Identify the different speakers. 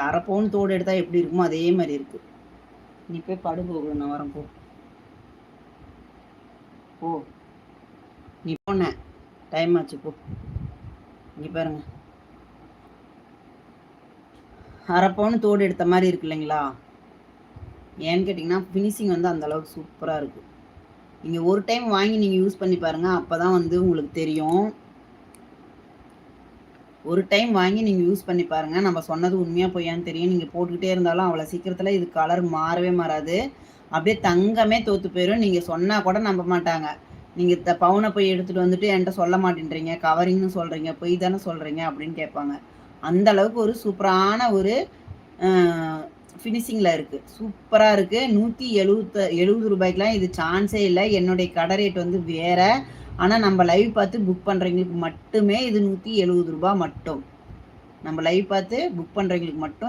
Speaker 1: அரை பவுன் தோடு எடுத்தால் எப்படி இருக்குமோ அதே மாதிரி இருக்குது. நீ போய் படுபோகணும், நான் வரேன் போ. ஓ நீ போன டைம் ஆச்சு போ. இங்கே பாருங்க, அரை பவுன் தோடு எடுத்த மாதிரி இருக்கு இல்லைங்களா? ஏன்னு கேட்டிங்கன்னா ஃபினிஷிங் வந்து அந்தளவுக்கு சூப்பராக இருக்குது. நீங்கள் ஒரு டைம் வாங்கி நீங்கள் யூஸ் பண்ணி பாருங்கள், அப்போ தான் வந்து உங்களுக்கு தெரியும். ஒரு டைம் வாங்கி நீங்கள் யூஸ் பண்ணி பாருங்கள், நம்ம சொன்னது உண்மையாக பொய்யான்னு தெரியும். நீங்கள் போட்டுக்கிட்டே இருந்தாலும் அவ்வளோ சீக்கிரத்தில் இது கலர் மாறவே மாறாது. அப்படியே தங்கமே தோற்று போயிடும். நீங்கள் சொன்னால் கூட நம்ப மாட்டாங்க. நீங்கள் பவுனை போய் எடுத்துகிட்டு வந்துட்டு என்கிட்ட சொல்ல மாட்டேன்றீங்க, கவரிங்னு சொல்கிறீங்க, பொய் தானே சொல்கிறீங்க அப்படின்னு கேட்பாங்க. அந்த அளவுக்கு ஒரு சூப்பரான ஒரு ஃபினிஷிங்கில் இருக்குது. சூப்பராக இருக்குது. 170 ரூபாய்க்குலாம் இது சான்ஸே இல்லை. என்னுடைய கடை ரேட் வந்து வேறு. ஆனால் நம்ம லைவ் பார்த்து புக் பண்ணுறவங்களுக்கு மட்டுமே இது 170 ரூபா மட்டும். நம்ம லைவ் பார்த்து புக் பண்ணுறவங்களுக்கு மட்டும்